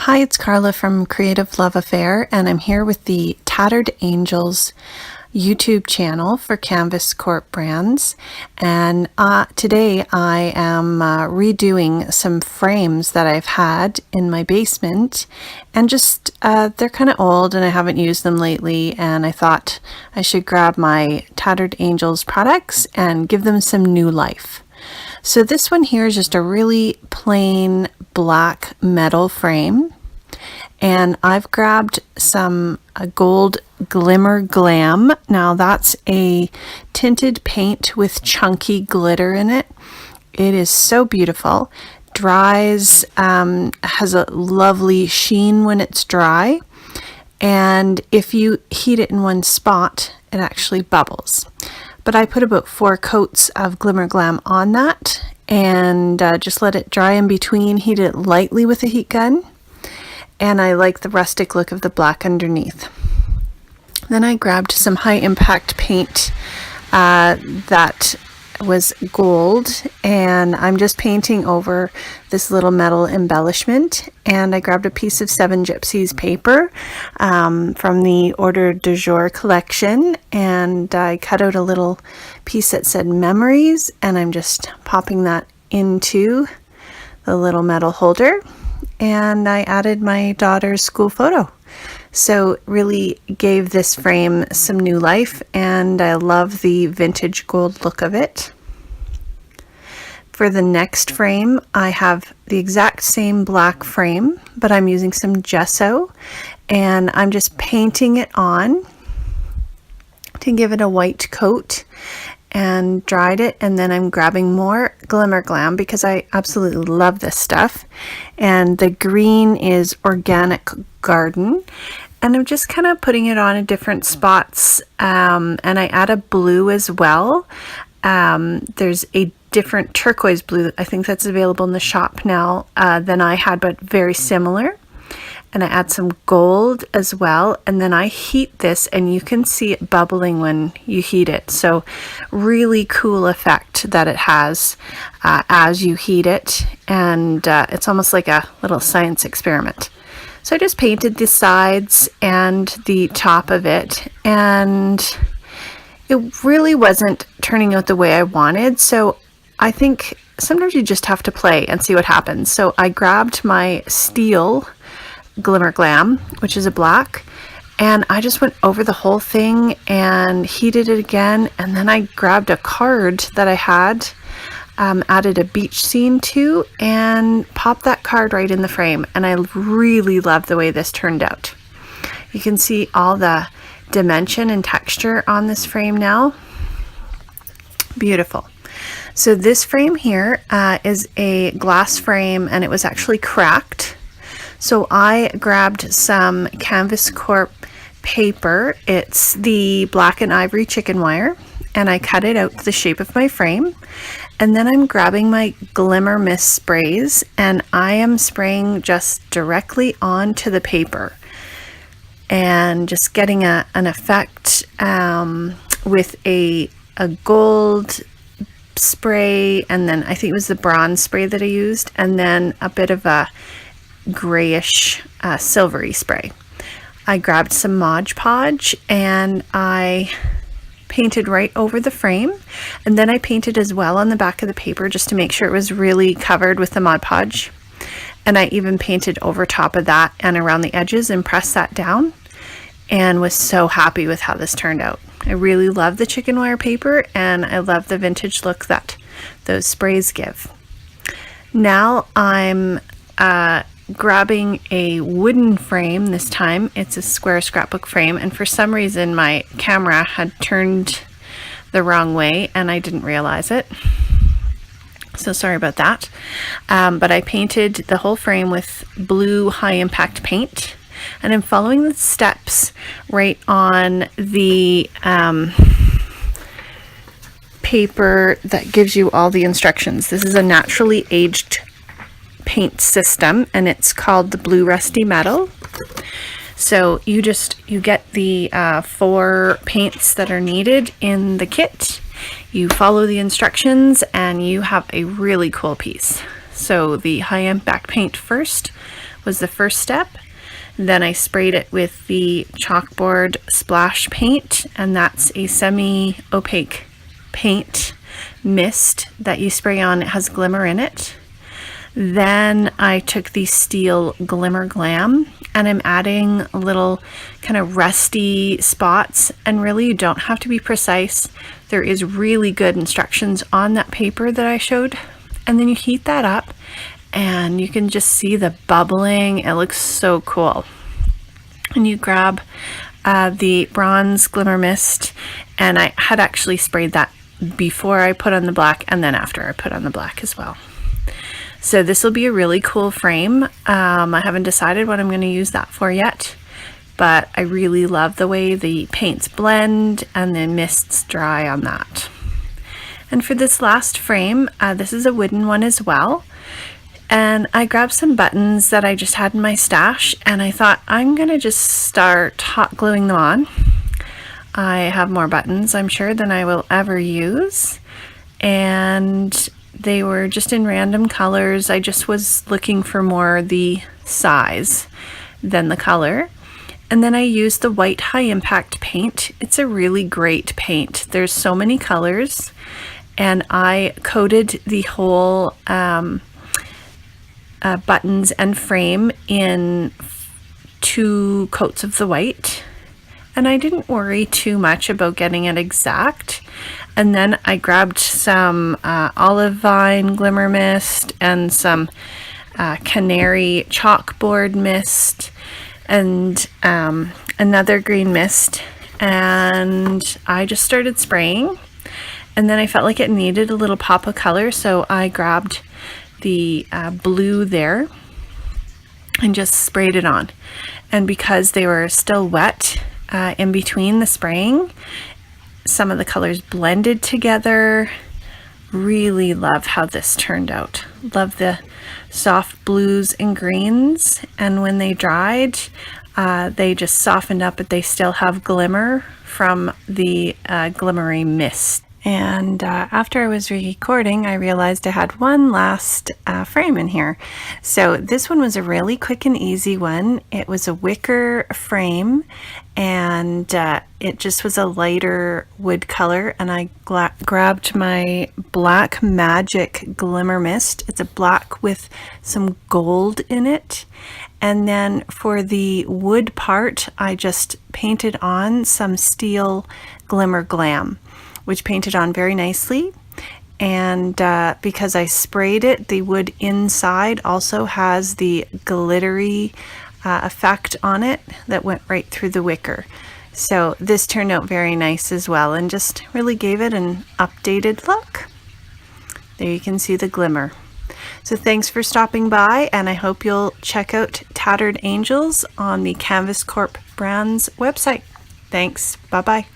Hi, it's Karla from Creative Love Affair, and I'm here with the Tattered Angels YouTube channel for Canvas Corp brands. And today I am redoing some frames that I've had in my basement, and just they're kind of old and I haven't used them lately, and I thought I should grab my Tattered Angels products and give them some new life. So this one here is just a really plain black metal frame, and I've grabbed some gold Glimmer Glam. Now that's a tinted paint with chunky glitter in it. It is so beautiful. Dries, has a lovely sheen when it's dry, and if you heat it in one spot, it actually bubbles. But I put about 4 coats of Glimmer Glam on that, and just let it dry in between, heat it lightly with a heat gun, and I like the rustic look of the black underneath. Then I grabbed some high impact paint that was gold, and I'm just painting over this little metal embellishment. And I grabbed a piece of 7 Gypsies paper from the Order du Jour collection, and I cut out a little piece that said memories, and I'm just popping that into the little metal holder, and I added my daughter's school photo. So really gave this frame some new life, and I love the vintage gold look of it. For the next frame, I have the exact same black frame, but I'm using some gesso, and I'm just painting it on to give it a white coat, and dried it. And then I'm grabbing more Glimmer Glam because I absolutely love this stuff, and the green is Organic Garden, and I'm just kind of putting it on in different spots, and I add a blue as well. There's a different turquoise blue, I think that's available in the shop now, than I had, but very similar. And I add some gold as well, and then I heat this, and you can see it bubbling when you heat it. So really cool effect that it has as you heat it, and it's almost like a little science experiment. So I just painted the sides and the top of it, and it really wasn't turning out the way I wanted. So I think sometimes you just have to play and see what happens. So I grabbed my steel Glimmer Glam, which is a black, and I just went over the whole thing and heated it again. And then I grabbed a card that I had, added a beach scene to, and popped that card right in the frame. And I really love the way this turned out. You can see all the dimension and texture on this frame now. Beautiful. So this frame here is a glass frame, and it was actually cracked. So I grabbed some Canvas Corp paper. It's the black and ivory chicken wire, and I cut it out to the shape of my frame. And then I'm grabbing my Glimmer Mist sprays, and I am spraying just directly onto the paper, and just getting an effect with a gold spray, and then I think it was the bronze spray that I used, and then a bit of a grayish silvery spray. I grabbed some Mod Podge, and I painted right over the frame, and then I painted as well on the back of the paper just to make sure it was really covered with the Mod Podge. And I even painted over top of that and around the edges and pressed that down, and was so happy with how this turned out. I really love the chicken wire paper, and I love the vintage look that those sprays give. Now I'm grabbing a wooden frame this time. It's a square scrapbook frame, and for some reason my camera had turned the wrong way and I didn't realize it. So sorry about that. But I painted the whole frame with blue high impact paint, and I'm following the steps right on the paper that gives you all the instructions. This is a naturally aged paint system, and it's called the Blue Rusty Metal. So you get the 4 paints that are needed in the kit. You follow the instructions, and you have a really cool piece. So the high impact paint first was the first step. Then I sprayed it with the chalkboard splash paint, and that's a semi-opaque paint mist that you spray on. It has glimmer in it. Then I took the steel Glimmer Glam, and I'm adding little kind of rusty spots, and really you don't have to be precise. There is really good instructions on that paper that I showed, and then you heat that up and you can just see the bubbling. It looks so cool. And you grab the bronze glimmer mist, and I had actually sprayed that before I put on the black and then after I put on the black as well. So this will be a really cool frame. I haven't decided what I'm going to use that for yet, but I really love the way the paints blend and the mists dry on that. And for this last frame, this is a wooden one as well. And I grabbed some buttons that I just had in my stash, and I thought I'm going to just start hot gluing them on. I have more buttons, I'm sure, than I will ever use. And they were just in random colors. I just was looking for more the size than the color. And then I used the white high impact paint. It's a really great paint. There's so many colors, and I coated the whole buttons and frame in 2 coats of the white, and I didn't worry too much about getting it exact. And then I grabbed some olive vine glimmer mist and some canary chalkboard mist and another green mist, and I just started spraying. And then I felt like it needed a little pop of color, so I grabbed the blue there and just sprayed it on. And because they were still wet in between the spraying, some of the colors blended together. Really love how this turned out. Love the soft blues and greens, and when they dried, they just softened up, but they still have glimmer from the glimmery mist. And after I was recording, I realized I had one last frame in here. So this one was a really quick and easy one. It was a wicker frame, and it just was a lighter wood color. And I grabbed my Black Magic Glimmer Mist. It's a black with some gold in it. And then for the wood part, I just painted on some steel Glimmer Glam, which painted on very nicely. And because I sprayed it, the wood inside also has the glittery effect on it that went right through the wicker. So this turned out very nice as well, and just really gave it an updated look. There you can see the glimmer. So thanks for stopping by, and I hope you'll check out Tattered Angels on the Canvas Corp Brands website. Thanks. Bye-bye.